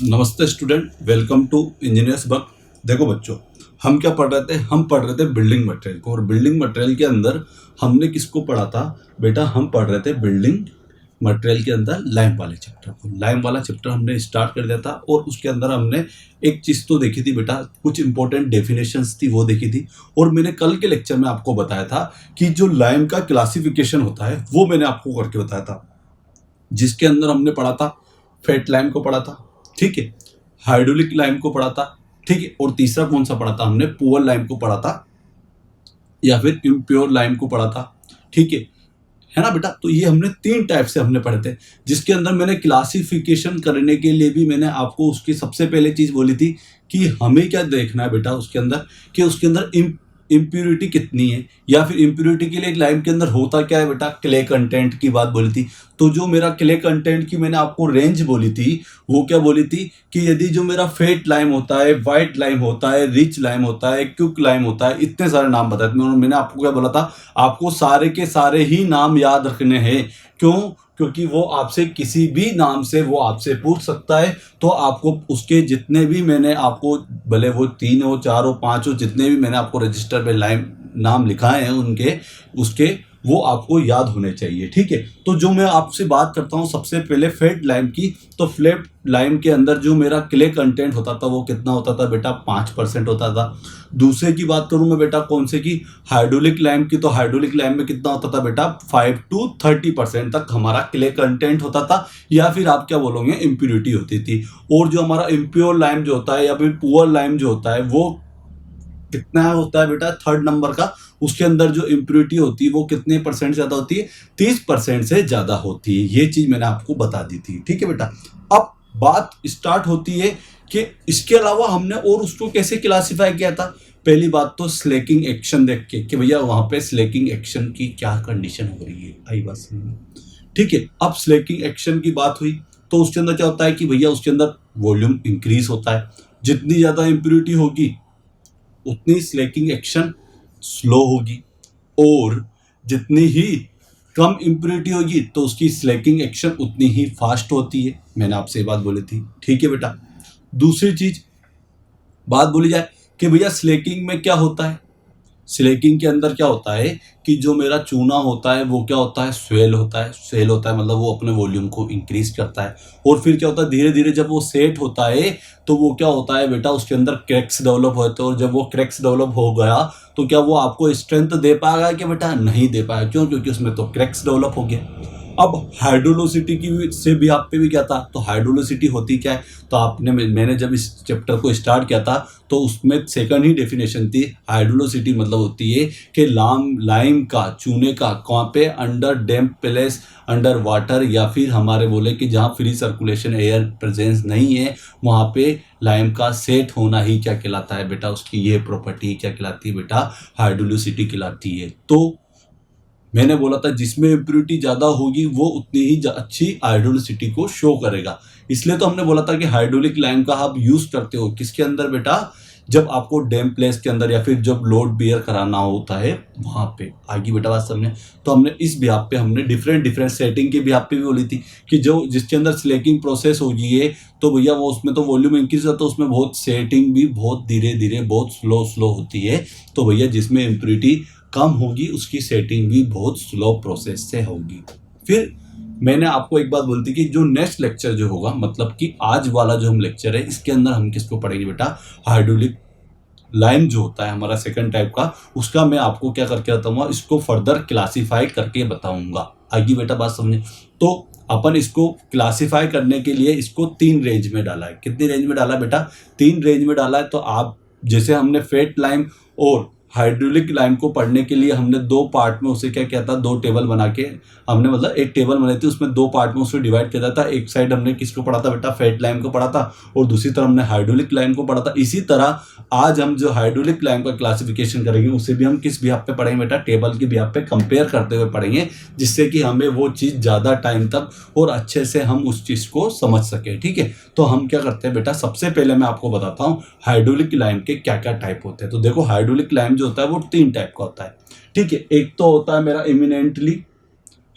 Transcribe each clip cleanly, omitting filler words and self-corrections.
नमस्ते student, welcome to engineers bug. देखो बच्चों, हम क्या पढ़ रहे थे? हम पढ़ रहे थे बिल्डिंग मटेरियल को। और बिल्डिंग मटेरियल के अंदर हमने किसको पढ़ा था बेटा? हम पढ़ रहे थे बिल्डिंग मटेरियल के अंदर लाइम वाले चैप्टर को। लाइम वाला चैप्टर हमने स्टार्ट कर दिया था और उसके अंदर हमने एक चीज़ तो देखी थी बेटा, कुछ इंपॉर्टेंट डेफिनेशंस थी वो देखी थी। और मैंने कल के लेक्चर में आपको बताया था कि जो लाइम का क्लासिफिकेशन होता है वो मैंने आपको करके बताया था, जिसके अंदर हमने पढ़ा था फेट लाइम को पढ़ा था, ठीक है, हाइड्रोलिक लाइम को पढ़ा था, ठीक है, और तीसरा कौन सा पढ़ा था? हमने पुअर लाइम को पढ़ा था या फिर इम्प्योर लाइम को पढ़ा था, ठीक है ना बेटा? तो ये हमने तीन टाइप से हमने पढ़े थे, जिसके अंदर मैंने क्लासिफिकेशन करने के लिए भी मैंने आपको उसकी सबसे पहले चीज बोली थी कि हमें क्या देखना है बेटा उसके अंदर, कि उसके अंदर इम्प्योरिटी कितनी है, या फिर इम्प्योरिटी के लिए एक लाइम के अंदर होता क्या है बेटा? क्ले कंटेंट की बात बोली थी। तो जो मेरा क्ले कंटेंट की मैंने आपको रेंज बोली थी, वो क्या बोली थी कि यदि जो मेरा फेट लाइम होता है, वाइट लाइम होता है, रिच लाइम होता है, क्विक लाइम होता है, इतने सारे नाम बताए थे। मैंने आपको क्या बोला था? आपको सारे के सारे ही नाम याद रखने हैं। क्यों? क्योंकि वो आपसे किसी भी नाम से वो आपसे पूछ सकता है। तो आपको उसके जितने भी मैंने आपको, भले वो 3 हो, 4 हो, 5 हो, जितने भी मैंने आपको रजिस्टर पे लाइम नाम लिखाए हैं उनके, उसके वो आपको याद होने चाहिए, ठीक है। तो जो मैं आपसे बात करता हूँ सबसे पहले फेट लाइम की, तो फेट लाइम के अंदर जो मेरा क्ले कंटेंट होता था वो कितना होता था बेटा? 5% होता था। दूसरे की बात करूं मैं बेटा कौन से की? हाइड्रोलिक लाइम की। तो हाइड्रोलिक लाइम में कितना होता था बेटा? 5 to 30% तक हमारा क्ले कंटेंट होता था, या फिर आप क्या बोलोगे, इम्प्योरिटी होती थी। और जो हमारा इम्प्योर लाइम जो होता है या फिर पुअर लाइम जो होता है वो कितना होता है बेटा? थर्ड नंबर का। उसके अंदर जो इम्प्योरिटी होती है वो कितने परसेंट ज्यादा होती है? 30% से ज्यादा होती है। ये चीज मैंने आपको बता दी थी, ठीक है बेटा। अब बात स्टार्ट होती है कि इसके अलावा हमने और उसको कैसे क्लासिफाई किया था। पहली बात तो स्लेकिंग एक्शन देख के कि भैया वहां पे स्लेकिंग एक्शन की क्या कंडीशन हो रही है, आई बात समझ में? ठीक है। अब स्लेकिंग एक्शन की बात हुई तो उसके अंदर क्या होता है कि भैया उसके अंदर वॉल्यूम इंक्रीज होता है। जितनी ज्यादा इम्प्योरिटी होगी उतनी स्लेकिंग एक्शन स्लो होगी, और जितनी ही कम इम्प्योरिटी होगी तो उसकी स्लेकिंग एक्शन उतनी ही फास्ट होती है। मैंने आपसे ये बात बोली थी, ठीक है बेटा। दूसरी चीज बात बोली जाए कि भैया स्लेकिंग में क्या होता है। स्लेकिंग के अंदर क्या होता है कि जो मेरा चूना होता है वो क्या होता है? स्वेल होता है। स्वेल होता है मतलब वो अपने वॉल्यूम को इंक्रीज करता है। और फिर क्या होता है, धीरे धीरे जब वो सेट होता है तो वो क्या होता है बेटा, उसके अंदर क्रैक्स डेवलप होते हैं। और जब वो क्रैक्स डेवलप हो गया तो क्या वो आपको स्ट्रेंथ दे पाएगा कि बेटा? नहीं दे पाएगा। क्यों? क्योंकि उसमें तो क्रैक्स डेवलप हो गया। अब हाइड्रोलोसिटी की से भी आप पे भी क्या था? तो हाइड्रोलोसिटी होती क्या है? तो आपने मैंने जब इस चैप्टर को स्टार्ट किया था तो उसमें सेकंड ही डेफिनेशन थी। हाइड्रोलोसिटी मतलब होती है कि लाइम का, चूने का, कहाँ पे? Under damp place, under water, या फिर हमारे बोले कि जहाँ फ्री सर्कुलेशन एयर प्रेजेंस नहीं है वहाँ पे लाइम का सेट होना ही क्या कहलाता है बेटा? उसकी ये प्रॉपर्टी क्या कहलाती है बेटा? हाइड्रोलोसिटी कहलाती है। तो मैंने बोला था जिसमें इम्प्योरिटी ज़्यादा होगी वो उतनी ही अच्छी हाइड्रोलिसिटी को शो करेगा। इसलिए तो हमने बोला था कि हाइड्रोलिक लाइम का आप यूज़ करते हो किसके अंदर बेटा? जब आपको डैम प्लेस के अंदर या फिर जब लोड बियर कराना होता है वहाँ पे। आगे बेटा बात समझे? तो हमने इस बिहाफ पे हमने डिफरेंट डिफरेंट सेटिंग के बिहाफ पे भी बोली थी कि जो जिसके अंदर स्लेकिंग प्रोसेस होगी है तो भैया वो उसमें तो वॉल्यूम इंक्रीज होता है, तो उसमें बहुत सेटिंग भी बहुत धीरे धीरे बहुत स्लो स्लो होती है। तो भैया जिसमें इम्प्योरिटी कम होगी उसकी सेटिंग भी बहुत स्लो प्रोसेस से होगी। फिर मैंने आपको एक बात बोलती कि जो नेक्स्ट लेक्चर जो होगा, मतलब कि आज वाला जो हम लेक्चर है इसके अंदर हम किसको पढ़ेंगे बेटा? हाइड्रोलिक लाइम जो होता है हमारा सेकंड टाइप का, उसका मैं आपको क्या करके बताऊंगा, इसको फर्दर क्लासीफाई करके बताऊंगा। आगे बेटा बात समझे? तो अपन इसको क्लासीफाई करने के लिए इसको 3 रेंज में डाला है। कितनी रेंज में डाला बेटा? 3 रेंज में डाला है। तो आप जैसे हमने फेट लाइम और हाइड्रोलिक लाइम को पढ़ने के लिए हमने 2 पार्ट में उसे क्या किया था? 2 टेबल बना के हमने, मतलब एक टेबल बनाई थी उसमें 2 पार्ट में उसे डिवाइड किया था। एक साइड हमने किसको पढ़ा था बेटा? फेट लाइम को पढ़ा था, और दूसरी तरफ हमने हाइड्रोलिक लाइम को पढ़ा था। इसी तरह आज हम जो हाइड्रोलिक लाइम का क्लासिफिकेशन करेंगे उसे भी हम किस बिहाफ पे पढ़ेंगे बेटा? टेबल के बिहाफ पे कंपेयर करते हुए पढ़ेंगे, जिससे कि हमें वो चीज़ ज़्यादा टाइम तक और अच्छे से हम उस चीज़ को समझ सकें, ठीक है। तो हम क्या करते हैं बेटा, सबसे पहले मैं आपको बताता हूँ हाइड्रोलिक लाइम के क्या क्या टाइप होते हैं। तो देखो हाइड्रोलिक लाइम जो होता है वो 3 टाइप का होता है, ठीक है। एक तो होता है मेरा इमिनेंटली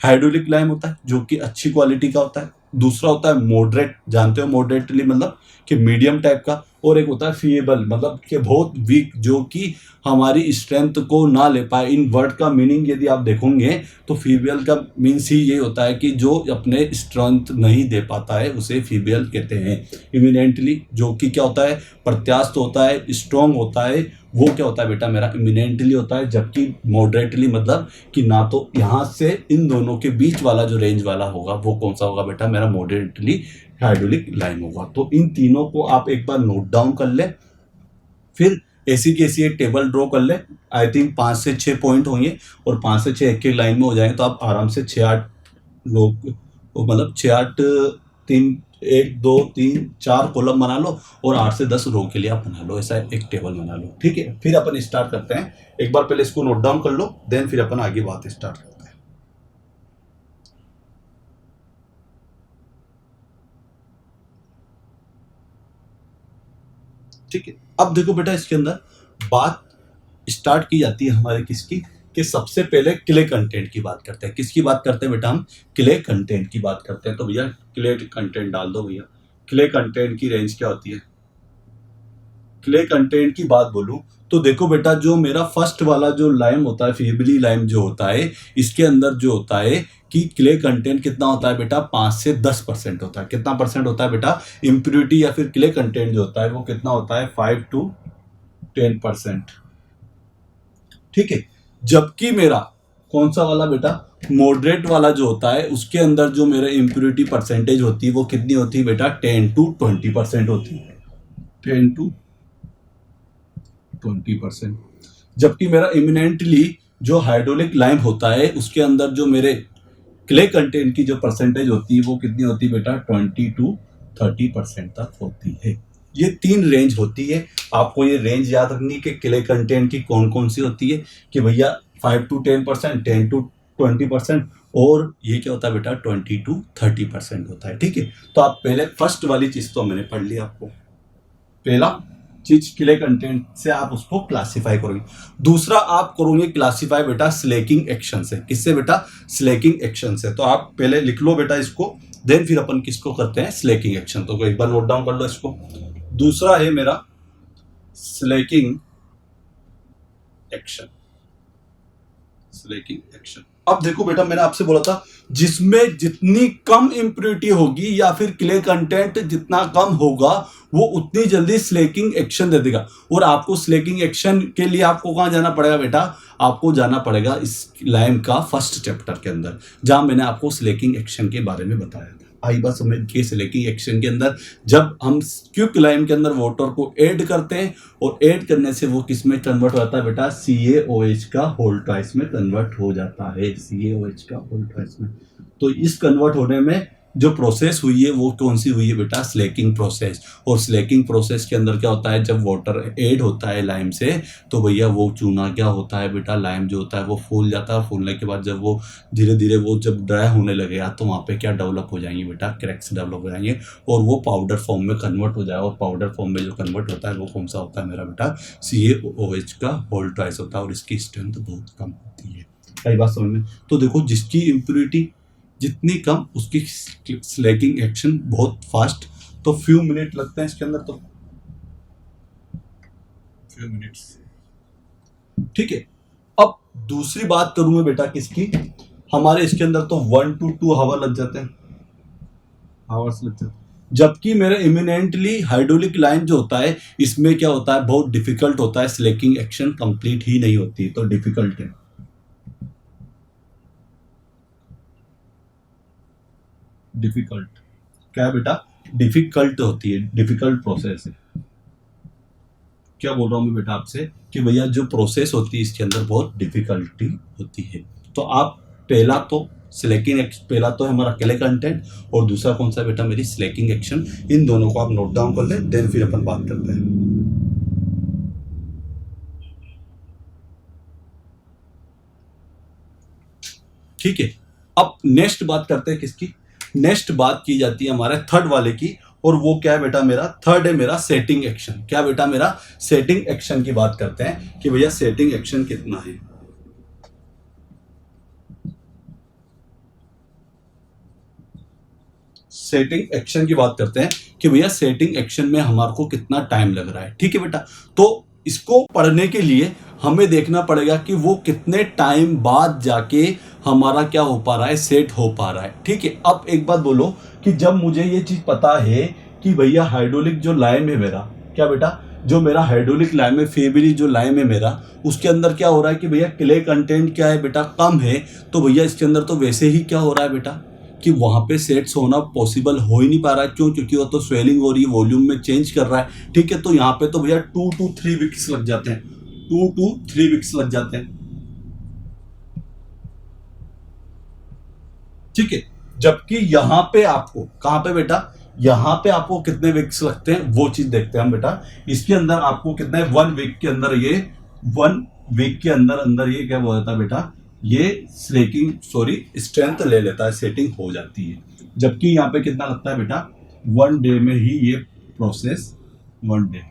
हाइड्रोलिक लाइम होता है जो कि अच्छी क्वालिटी का होता है। दूसरा होता है मॉडरेट, जानते हो मॉडरेटली मतलब कि मीडियम टाइप का, और एक होता है फीएबल मतलब कि बहुत वीक, जो कि हमारी स्ट्रेंथ को ना ले पाए। इन वर्ड का मीनिंग यदि आप देखोगे तो फीबल का मीन्स ही ये होता है कि जो अपने स्ट्रेंथ नहीं दे पाता है उसे फीबल कहते हैं। इमिनेंटली जो कि क्या होता है, प्रत्यास्थ होता है, स्ट्रॉन्ग होता है, वो क्या होता है बेटा मेरा इमिनेंटली होता है। जबकि मॉडरेटली मतलब कि ना तो यहाँ से इन दोनों के बीच वाला जो रेंज वाला होगा वो कौन सा होगा बेटा मेरा मॉडरेटली हाइड्रोलिक लाइम होगा। तो इन तीनों को आप एक बार नोट डाउन कर ले, फिर ऐसी की ऐसी एक टेबल ड्रॉ कर ले। आई थिंक 5 से 6 पॉइंट होंगे और 5 से 6 एक एक लाइन में हो जाएंगे, तो आप आराम से 6-8 लोग मतलब 6-8 3 1 2 3 4 कॉलम बना लो और 8 से 10 रो के लिए आप बना लो, ऐसा एक टेबल बना लो। ठीक है, फिर अपन स्टार्ट करते हैं। एक बार पहले इसको नोट डाउन कर लो, देन फिर अपन आगे बात स्टार्ट करते हैं। ठीक है, अब देखो बेटा इसके अंदर बात स्टार्ट की जाती है हमारे किसकी, कि सबसे पहले क्ले कंटेंट की बात करते हैं। किसकी बात करते हैं बेटा हम, क्ले कंटेंट की बात करते हैं। तो भैया क्ले कंटेंट डाल दो भैया। क्ले कंटेंट की रेंज क्या होती है, क्ले कंटेंट की बात बोलूं तो देखो बेटा जो मेरा फर्स्ट वाला जो लाइम होता है, फीबली लाइम जो होता है, इसके अंदर जो होता है कि क्ले कंटेंट कितना होता है बेटा, 5 से 10% होता है। कितना परसेंट होता है बेटा, इम्प्योरिटी या फिर क्ले कंटेंट जो होता है वो कितना होता है, 5 to 10%। ठीक है, जबकि मेरा कौन सा वाला बेटा, मॉडरेट वाला जो होता है उसके अंदर जो मेरा इम्प्योरिटी परसेंटेज होती है वो कितनी होती है बेटा, 10 to 20% होती है। 10 to 20%। जबकि मेरा इमिनेंटली जो हाइड्रोलिक लाइम होता है उसके अंदर जो मेरे क्ले कंटेंट की जो परसेंटेज होती है वो कितनी होती है बेटा, 20 to 30% तक होती है। ये 3 रेंज होती है। आपको ये रेंज याद रखनी कि क्ले कंटेंट की कौन कौन सी होती है, कि भैया 5 to 10%, 10 to 20%, और ये क्या होता है बेटा 20 to 30% होता है। ठीक है, तो आप पहले फर्स्ट वाली चीज तो मैंने पढ़ लिया, आपको पहला चीज क्ले कंटेंट से आप उसको क्लासिफाई करोगे। दूसरा आप करोगे क्लासिफाई बेटा स्लैकिंग एक्शन से। किससे बेटा, स्लैकिंग एक्शन से। तो आप पहले लिख लो बेटा इसको, देन फिर अपन किसको करते हैं, स्लैकिंग एक्शन। तो एक बार नोट डाउन कर लो इसको। दूसरा है मेरा स्लैकिंग एक्शन, स्लैकिंग एक्शन। अब देखो बेटा मैंने आपसे बोला था जिसमें जितनी कम इंप्योरिटी होगी या फिर क्ले कंटेंट जितना कम होगा वो उतनी जल्दी स्लैकिंग एक्शन दे देगा। और आपको स्लैकिंग एक्शन के लिए आपको कहां जाना पड़ेगा बेटा, आपको जाना पड़ेगा इस लाइम का फर्स्ट चैप्टर के अंदर, जहां मैंने आपको स्लैकिंग एक्शन के बारे में बताया था। आई बात समझ के, स्लैकिंग एक्शन के अंदर जब हम क्विक लाइम के अंदर वाटर को ऐड करते हैं और ऐड करने से वो किस में कन्वर्ट हो जाता है बेटा, CaOH का होल ट्वाइस में कन्वर्ट हो जाता है, CaOH का होल ट्वाइस में। तो इस कन्वर्ट होने में जो प्रोसेस हुई है वो कौन सी हुई है बेटा, स्लैकिंग प्रोसेस। और स्लैकिंग प्रोसेस के अंदर क्या होता है, जब वाटर ऐड होता है लाइम से तो भैया वो चूना क्या होता है बेटा, लाइम जो होता है वो फूल जाता है। फूलने के बाद जब वो धीरे धीरे वो जब ड्राई होने लगेगा तो वहाँ पे क्या डेवलप हो जाएंगे बेटा, क्रैक्स डेवलप हो जाएंगे और वो पाउडर फॉर्म में कन्वर्ट हो जाएगा। और पाउडर फॉर्म में जो कन्वर्ट होता है वो कौन सा होता है मेरा बेटा, CaOH का होल ट्वाइस होता है और इसकी स्ट्रेंथ बहुत कम होती है। कई बात समझ में। तो देखो जिसकी इम्प्योरिटी जितनी कम उसकी स्लैकिंग एक्शन बहुत फास्ट। तो फ्यू मिनट लगते हैं इसके अंदर, तो फ्यू मिनट्स। ठीक है, अब दूसरी बात करूंगा बेटा किसकी, हमारे इसके अंदर तो 1 to 2 आवर लग जाते हैं, आवर्स लग जाते हैं। जबकि मेरा इमिनेंटली हाइड्रोलिक लाइन जो होता है इसमें क्या होता है, बहुत डिफिकल्ट होता है, स्लैकिंग एक्शन कंप्लीट ही नहीं होती, तो डिफिकल्ट है। डिफिकल्ट क्या है बेटा, डिफिकल्ट होती है, डिफिकल्ट प्रोसेस है। क्या बोल रहा हूं मैं बेटा आपसे कि भैया जो प्रोसेस होती है इसके अंदर बहुत डिफिकल्टी होती है। तो आप पहला तो स्लैकिंग, पहला तो है हमारा क्ले कंटेंट और दूसरा कौन सा बेटा मेरी स्लैकिंग एक्शन। इन दोनों को आप नोट डाउन कर ले, देन फिर अपन बात करते हैं। ठीक है, अब नेक्स्ट बात करते हैं किसकी, नेक्स्ट बात की जाती है हमारे थर्ड वाले की, और वो क्या है बेटा मेरा, थर्ड है मेरा सेटिंग एक्शन। क्या बेटा मेरा, सेटिंग एक्शन की बात करते हैं कि भैया सेटिंग एक्शन कितना है। सेटिंग एक्शन की बात करते हैं कि भैया सेटिंग एक्शन में हमारे को कितना टाइम लग रहा है। ठीक है बेटा, तो इसको पढ़ने के लिए हमें देखना पड़ेगा कि वो कितने टाइम बाद जाके हमारा क्या हो पा रहा है, सेट हो पा रहा है। ठीक है, अब एक बात बोलो कि जब मुझे ये चीज पता है कि भैया हाइड्रोलिक जो लाइम है मेरा, क्या बेटा, जो मेरा हाइड्रोलिक लाइम है, फेबरी जो लाइम है मेरा, उसके अंदर क्या हो रहा है कि भैया क्ले कंटेंट क्या है बेटा, कम है, तो भैया इसके अंदर तो वैसे ही क्या हो रहा है बेटा कि वहां पे सेट्स होना पॉसिबल हो ही नहीं पा रहा है। क्यों? क्योंकि वो तो स्वेलिंग हो रही है, वॉल्यूम में चेंज कर रहा है। ठीक है, तो यहाँ पे तो भैया 2 to 3 वीक्स लग जाते हैं, 2 to 3 वीक्स लग जाते हैं। ठीक है, जबकि यहाँ पे आपको, कहाँ पे बेटा, यहाँ पे आपको कितने वीक्स लगते हैं वो चीज देखते हैं हम बेटा। इसके अंदर आपको कितने, 1 वीक के अंदर, ये 1 वीक के अंदर अंदर ये क्या बोलता है बेटा, ये स्ट्रेंथ ले लेता है, सेटिंग हो जाती है। जबकि यहाँ पे कितना लगता है बेटा, 1 डे में ही ये प्रोसेस, 1 डे,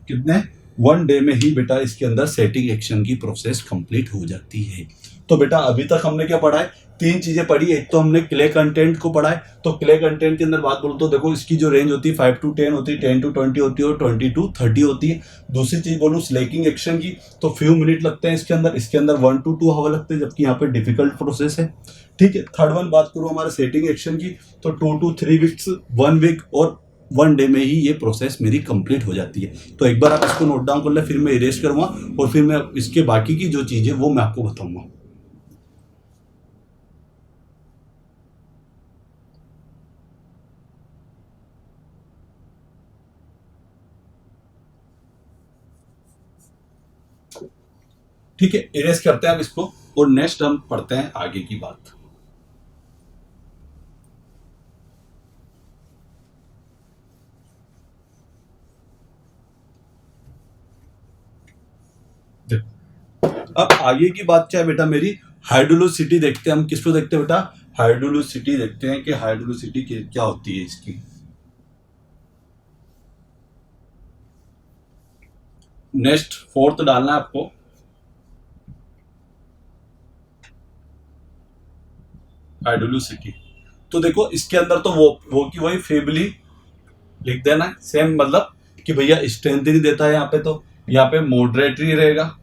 कितने, 1 डे में ही बेटा इसके अंदर सेटिंग एक्शन की प्रोसेस कंप्लीट हो जाती है। तो बेटा अभी तक हमने क्या पढ़ा है, 3 चीजें पढ़ी। एक तो हमने क्ले कंटेंट को पढ़ा है, तो क्ले कंटेंट के अंदर बात बोलो तो देखो इसकी जो रेंज होती है 5 to 10 होती है, 10 to 20 होती है और 20 to 30 होती है। दूसरी चीज बोलूँ स्लेकिंग एक्शन की, तो फ्यू मिनट लगते हैं इसके अंदर 1 to 2 आवर लगते हैं, जबकि यहाँ पे डिफिकल्ट प्रोसेस है। ठीक है, थर्ड वन बात करूँ हमारे सेटिंग एक्शन की, तो 2 to 3 वीक्स, 1 वीक और 1 डे में ही ये प्रोसेस मेरी कंप्लीट हो जाती है। तो एक बार आप इसको नोट डाउन कर ले, फिर मैं इरेज करूंगा और फिर मैं इसके बाकी की जो चीजें वो मैं आपको बताऊंगा। ठीक है, इरेज करते हैं आप इसको और नेक्स्ट हम पढ़ते हैं आगे की बात। अब आगे की बात क्या है बेटा मेरी, हाइड्रोलिसिटी देखते हैं हम। किसको देखते हैं बेटा, हाइड्रोलिसिटी देखते हैं कि हाइड्रोलिसिटी क्या होती है इसकी। नेक्स्ट फोर्थ डालना है आपको, हाइड्रोलिसिटी। तो देखो इसके अंदर तो वो की वही फेबली लिख देना, सेम मतलब कि भैया स्ट्रेंथ नहीं देता है यहाँ पे, तो यहाँ पे मॉडरेटली रहेगा,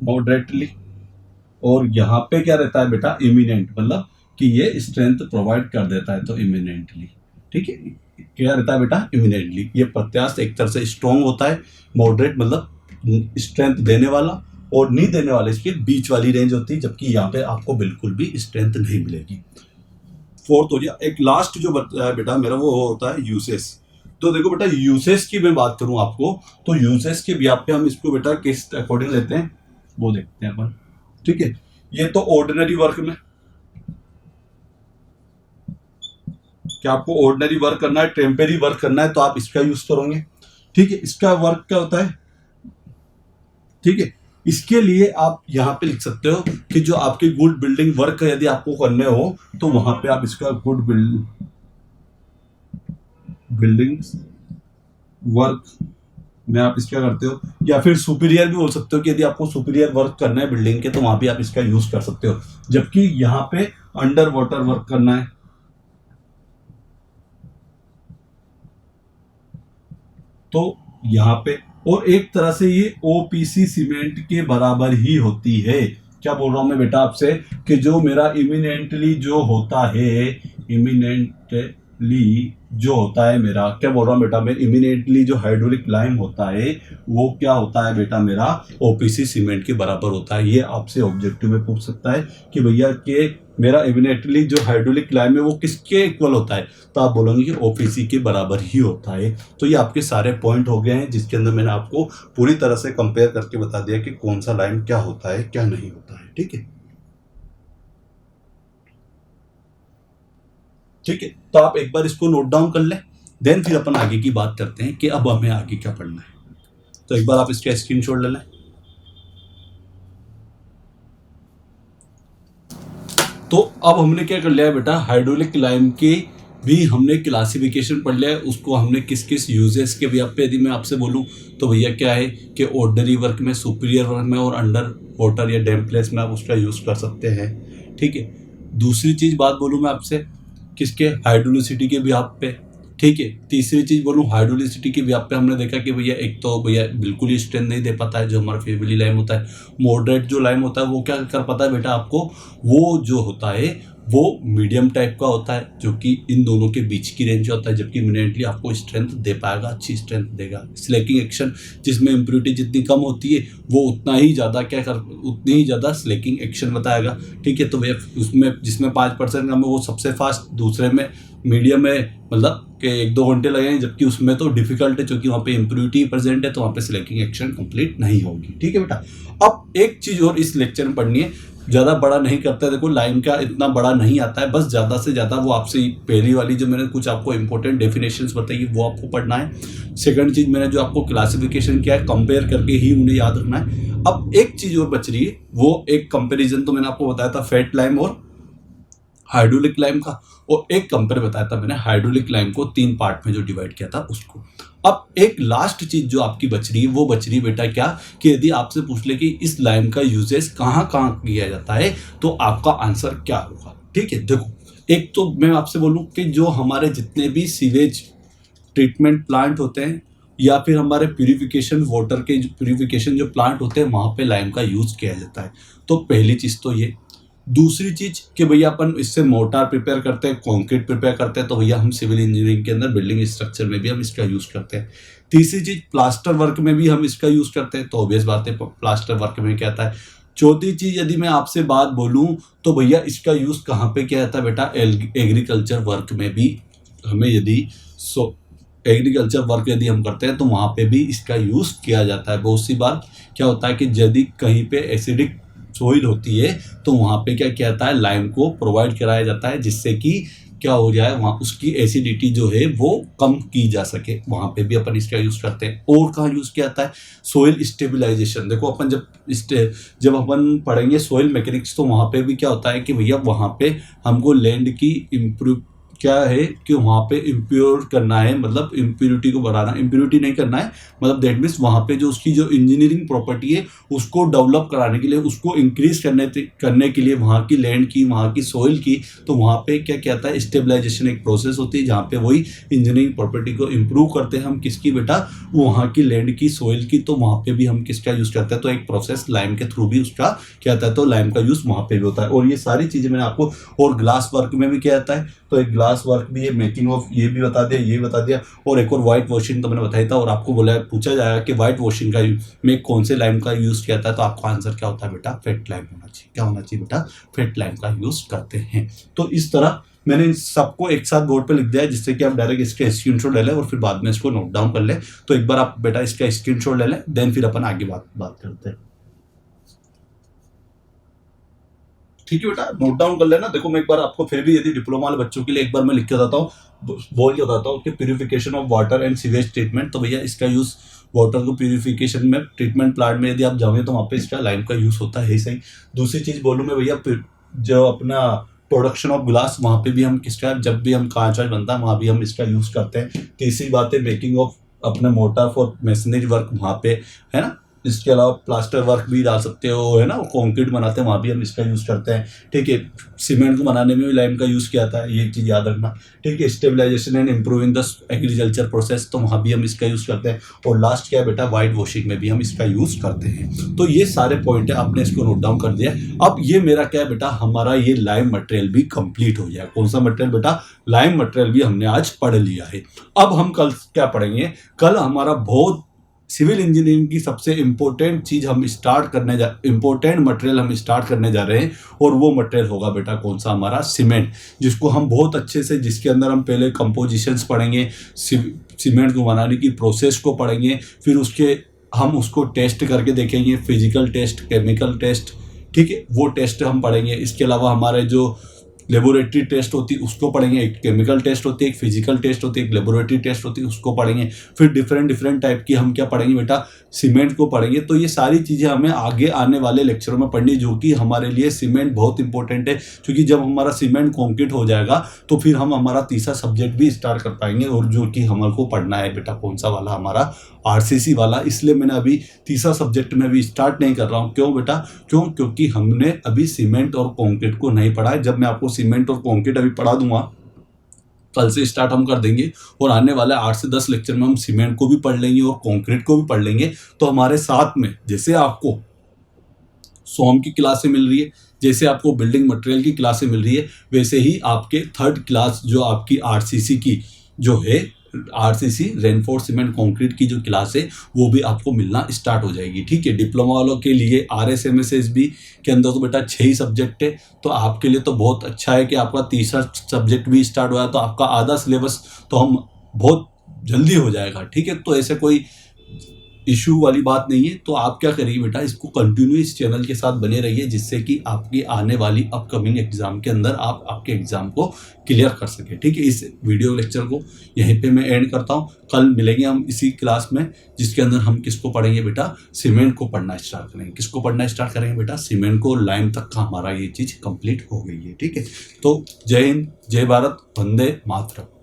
मॉडरेटली, और यहाँ पे क्या रहता है बेटा, इमिनेंट, मतलब कि ये स्ट्रेंथ प्रोवाइड कर देता है, तो इमिनेंटली। ठीक है, क्या रहता है बेटा, इमिनेंटली। ये प्रत्यास्थ एक तरह से स्ट्रॉन्ग होता है, मॉडरेट मतलब स्ट्रेंथ देने वाला, और नहीं देने वाले इसके बीच वाली रेंज होती है, जबकि यहाँ पे आपको बिल्कुल भी स्ट्रेंथ नहीं मिलेगी। फोर्थ हो गया। एक लास्ट जो बताया बेटा मेरा वो होता है यूसेस। तो देखो बेटा यूसेस की मैं बात करूं आपको, तो यूसेस के ब्याह पे हम इसको बेटा किस अकॉर्डिंग लेते हैं वो देखते हैं अपन। ठीक है, ये तो ऑर्डिनरी वर्क में, क्या आपको ऑर्डिनरी वर्क करना है, टेम्परेरी वर्क करना है, तो आप इसका यूज करोगे। ठीक है, इसका वर्क क्या होता है, ठीक है, इसके लिए आप यहां पे लिख सकते हो कि जो आपके गुड बिल्डिंग वर्क यदि आपको करने हो तो वहां पे आप इसका गुड बिल्डिंग वर्क में आप इसका करते हो, या फिर सुपीरियर भी बोल सकते हो कि यदि आपको सुपीरियर वर्क करना है बिल्डिंग के तो वहां भी आप इसका यूज कर सकते हो। जबकि यहां पे अंडर वाटर वर्क करना है, तो यहां पे, और एक तरह से ये ओपीसी सीमेंट के बराबर ही होती है। क्या बोल रहा हूं मैं बेटा आपसे कि जो मेरा इमिनेंटली जो होता है, इमिनेंटली जो होता है मेरा, क्या बोल रहा हूं बेटा मैं, इमिनेंटली जो हाइड्रोलिक लाइम होता है वो क्या होता है बेटा मेरा, ओपीसी सीमेंट के बराबर होता है। ये आपसे ऑब्जेक्टिव में पूछ सकता है कि भैया के मेरा इमिनेंटली जो हाइड्रोलिक लाइम है वो किसके इक्वल होता है, तो आप बोलोगे कि ओपीसी के बराबर ही होता है। तो ये आपके सारे पॉइंट हो गए हैं जिसके अंदर मैंने आपको पूरी तरह से कंपेयर करके बता दिया कि कौन सा लाइम क्या होता है क्या नहीं होता है। ठीक है, ठीक है, तो आप एक बार इसको नोट डाउन कर लें, देन फिर अपन आगे की बात करते हैं कि अब हमें आगे क्या पढ़ना है। तो एक बार आप इसका स्क्रीनशॉट ले लें। तो अब हमने क्या कर लिया बेटा, हाइड्रोलिक लाइम की भी हमने क्लासिफिकेशन पढ़ लिया है, उसको हमने किस किस यूजेस के भी पे यदि मैं आपसे बोलूं तो भैया क्या है कि ऑर्डिनरी वर्क में, सुपीरियर वर्क में और अंडर वाटर या डैम प्लेस में आप उसका यूज कर सकते हैं। ठीक है, दूसरी चीज बात बोलूं मैं आपसे किसके, हाइड्रोलिसिटी के व्याप पे, ठीक है। तीसरी चीज बोलूँ, हाइड्रोलिसिटी के व्याप पे हमने देखा कि भैया एक तो भैया बिल्कुल ही स्ट्रेंथ नहीं दे पाता है जो हमारा फेविली लाइम होता है। मॉडरेट जो लाइम होता है वो क्या कर पाता है बेटा आपको, वो जो होता है वो मीडियम टाइप का होता है जो कि इन दोनों के बीच की रेंज होता है, जबकि इमिनेंटली आपको स्ट्रेंथ दे पाएगा, अच्छी स्ट्रेंथ देगा। स्लैकिंग एक्शन जिसमें इम्प्योरिटी जितनी कम होती है वो उतना ही ज़्यादा उतनी ही ज़्यादा स्लैकिंग एक्शन बताएगा, ठीक है। तो वे उसमें जिसमें 5% कम है वो सबसे फास्ट, दूसरे में मीडियम है, मतलब कि 1-2 घंटे लगेंगे, जबकि उसमें तो डिफिकल्ट है क्योंकि वहाँ पे इम्प्योरिटी प्रेजेंट है, तो वहाँ पे स्लैकिंग एक्शन कंप्लीट नहीं होगी, ठीक है बेटा। अब एक चीज़ और इस लेक्चर में पढ़नी है, ज़्यादा बड़ा नहीं करता है, देखो लाइम का इतना बड़ा नहीं आता है, बस ज़्यादा से ज़्यादा वो आपसे पहली वाली जो मैंने कुछ आपको इंपॉर्टेंट डेफिनेशंस बताई वो आपको पढ़ना है। सेकंड चीज़ मैंने जो आपको क्लासिफिकेशन किया है कंपेयर करके ही उन्हें याद रखना है। अब एक चीज़ और बच रही है, वो एक कंपेरिजन तो मैंने आपको बताया था फेट लाइम और हाइड्रोलिक लाइम का, और एक कंपेयर बताया था मैंने हाइड्रोलिक लाइम को 3 पार्ट में जो डिवाइड किया था उसको। अब एक लास्ट चीज जो आपकी बच रही है वो बच रही बेटा क्या, कि यदि आपसे पूछ ले कि इस लाइम का यूजेस कहाँ कहाँ किया जाता है तो आपका आंसर क्या होगा, ठीक है। देखो एक तो मैं आपसे बोलूं कि जो हमारे जितने भी सीवेज ट्रीटमेंट प्लांट होते हैं या फिर हमारे प्यूरिफिकेशन वाटर के प्यूरिफिकेशन जो प्लांट होते हैं वहाँ पे लाइम का यूज किया जाता है। तो पहली चीज तो ये। दूसरी चीज कि भैया अपन इससे मोर्टार प्रिपेयर करते हैं, कंक्रीट प्रिपेयर करते हैं, तो भैया हम सिविल इंजीनियरिंग के अंदर बिल्डिंग स्ट्रक्चर में भी हम इसका यूज करते हैं। तीसरी चीज प्लास्टर वर्क में भी हम इसका यूज करते हैं, तो ऑब्वियस बात है प्लास्टर वर्क में क्या आता है। चौथी चीज यदि मैं आपसे बात बोलूं तो भैया इसका यूज कहाँ पे किया जाता है बेटा, एग्रीकल्चर वर्क में भी हमें यदि एग्रीकल्चर वर्क यदि हम करते हैं तो वहाँ पे भी इसका यूज किया जाता है। बहुत सी बार क्या होता है कि यदि कहीं पे एसिडिक सॉइल होती है तो वहाँ पे क्या किया जाता है, लाइम को प्रोवाइड कराया जाता है जिससे कि क्या हो जाए, वहाँ उसकी एसिडिटी जो है वो कम की जा सके, वहाँ पे भी अपन इसका यूज़ करते हैं। और कहाँ यूज़ किया जाता है, सोइल स्टेबिलाईजेशन। देखो अपन जब अपन पढ़ेंगे सोइल मैकेनिक्स तो वहाँ पे भी क्या होता है कि भैया वहाँ पे हमको लैंड की इम्प्रूव क्या है कि वहाँ पे इम्प्योर करना है, मतलब इम्प्योरिटी को बढ़ाना, इम्प्योरिटी नहीं करना है, मतलब दैट मीन्स वहाँ पे जो उसकी जो इंजीनियरिंग प्रॉपर्टी है उसको डेवलप कराने के लिए, उसको इंक्रीज करने के लिए वहाँ की लैंड की, वहाँ की सोइल की, तो वहाँ पे क्या कहता है स्टेबलाइजेशन एक प्रोसेस होती है जहाँ पे वही इंजीनियरिंग प्रॉपर्टी को इम्प्रूव करते हैं हम किसकी बेटा, वहाँ की लैंड की, सोइल की, तो वहाँ पे भी हम किसका यूज़ करते हैं, तो एक प्रोसेस लाइम के थ्रू भी उसका क्या आता है, तो लाइम का यूज़ वहाँ पे भी होता है। और ये सारी चीज़ें मैंने आपको, और ग्लास वर्क में भी क्या आता है, तो एक ग्लास वर्क भी है, मेकिंग ऑफ ये भी बता दिया, ये बता दिया, और एक और व्हाइट वॉशिंग तो मैंने बताया था। और आपको पूछा जाएगा कि व्हाइट वॉशिंग का में कौन से लाइम का यूज़ किया था, तो आपका आंसर क्या होता है बेटा, फेट लाइम होना चाहिए। क्या होना चाहिए बेटा, फेट लाइम का यूज़ करते हैं। तो इस तरह मैंने इन सबको एक साथ बोर्ड पे लिख दिया है जिससे कि आप डायरेक्ट इसका स्क्रीनशॉट ले लें और फिर बाद में इसको नोट डाउन कर लें। तो एक बार आप बेटा इसका स्क्रीनशॉट ले लें, देन फिर अपन आगे बात करते हैं, ठीक है बेटा। नोट डाउन कर लेना। देखो मैं एक बार आपको फिर भी यदि डिप्लोमा वाले बच्चों के लिए एक बार मैं लिख के बताता हूँ, बोल के बताता हूँ कि purification of water and sewage treatment, तो भैया इसका यूज वाटर को प्यूरिफिकेशन में ट्रीटमेंट प्लांट में यदि आप जाओगे तो वहाँ पे इसका लाइम का यूज होता है ही सही। दूसरी चीज बोलूँ मैं भैया, जो अपना प्रोडक्शन ऑफ ग्लास, वहाँ पे भी हम किसका, जब भी हम कांच वाच बनता है वहाँ भी हम इसका यूज करते हैं। तीसरी बात है मेकिंग ऑफ अपने मोटर फॉर मशीनरी वर्क, वहाँ पे है ना। इसके अलावा प्लास्टर वर्क भी डाल सकते हो, है ना, कंक्रीट बनाते हैं वहाँ भी हम इसका यूज़ करते हैं, ठीक है। सीमेंट को बनाने में भी लाइम का यूज़ किया जाता है, ये चीज़ याद रखना, ठीक है। Stabilization and improving the agriculture process, तो वहाँ भी हम इसका यूज़ करते हैं। और लास्ट क्या है बेटा, वाइट वॉशिंग में भी हम इसका यूज़ करते हैं। तो ये सारे पॉइंट है, आपने इसको नोट डाउन कर दिया। अब ये मेरा क्या है बेटा, हमारा ये लाइम मटेरियल भी कंप्लीट हो गया। कौन सा मटेरियल बेटा, लाइम मटेरियल भी हमने आज पढ़ लिया है। अब हम कल क्या पढ़ेंगे, कल हमारा बहुत सिविल इंजीनियरिंग की सबसे इम्पोर्टेंट चीज हम इम्पोर्टेंट मटेरियल हम स्टार्ट करने जा रहे हैं, और वो मटेरियल होगा बेटा कौन सा, हमारा सीमेंट, जिसको हम बहुत अच्छे से, जिसके अंदर हम पहले कंपोजिशंस पढ़ेंगे, सीमेंट को बनाने की प्रोसेस को पढ़ेंगे, फिर हम उसको टेस्ट करके देखेंगे, फिजिकल टेस्ट, केमिकल टेस्ट, ठीक है, वो टेस्ट हम पढ़ेंगे। इसके अलावा हमारे जो लेबोरेटरी टेस्ट होती है उसको पढ़ेंगे, एक केमिकल टेस्ट होती है, एक फिजिकल टेस्ट होती है, एक लेबोरेटरी टेस्ट होती है, उसको पढ़ेंगे। फिर डिफरेंट टाइप की हम क्या पढ़ेंगे बेटा, सीमेंट को पढ़ेंगे। तो ये सारी चीज़ें हमें आगे आने वाले लेक्चरों में पढ़नी, जो कि हमारे लिए सीमेंट बहुत इंपॉर्टेंट है, क्योंकि जब हमारा सीमेंट कंक्रीट हो जाएगा तो फिर हम हमारा तीसरा सब्जेक्ट भी स्टार्ट कर पाएंगे, और जो कि हमको पढ़ना है बेटा कौन सा वाला, हमारा आरसीसी वाला। इसलिए मैंने अभी तीसरा सब्जेक्ट में भी स्टार्ट नहीं कर रहा हूँ। क्यों बेटा, क्योंकि हमने अभी सीमेंट और कंक्रीट को नहीं पढ़ा है। जब मैं आपको सीमेंट और कंक्रीट अभी पढ़ा दूंगा कल से स्टार्ट हम कर देंगे और आने वाले 8 से 10 लेक्चर में हम सीमेंट को भी पढ़ लेंगे और कंक्रीट को भी पढ़ लेंगे। तो हमारे साथ में जैसे आपको सोम की क्लासें मिल रही है, जैसे आपको बिल्डिंग मटेरियल की क्लासें मिल रही है, वैसे ही आपके थर्ड क्लास जो आपकी आरसीसी की जो है, आरसीसी रेनफोर्स सीमेंट कंक्रीट की जो क्लास है वो भी आपको मिलना स्टार्ट हो जाएगी। ठीक है, डिप्लोमा वालों के लिए RSMSSB के अंदर तो बेटा 6 ही सब्जेक्ट है, तो आपके लिए तो बहुत अच्छा है कि आपका तीसरा सब्जेक्ट भी स्टार्ट हुआ है, तो आपका आधा सिलेबस तो हम बहुत जल्दी हो जाएगा। ठीक है, तो ऐसे कोई इशू वाली बात नहीं है। तो आप क्या करिए बेटा, इसको कंटिन्यू इस चैनल के साथ बने रहिए, जिससे कि आपकी आने वाली अपकमिंग एग्जाम के अंदर आप आपके एग्जाम को क्लियर कर सके। ठीक है, इस वीडियो लेक्चर को यहीं पे मैं एंड करता हूँ। कल मिलेंगे हम इसी क्लास में, जिसके अंदर हम किसको पढ़ेंगे बेटा, सीमेंट को पढ़ना स्टार्ट करेंगे। किसको पढ़ना स्टार्ट करेंगे बेटा, सीमेंट को। लाइन तक का हमारा ये चीज कंप्लीट हो गई है। ठीक है, तो जय हिंद, जय भारत, वंदे मातरम।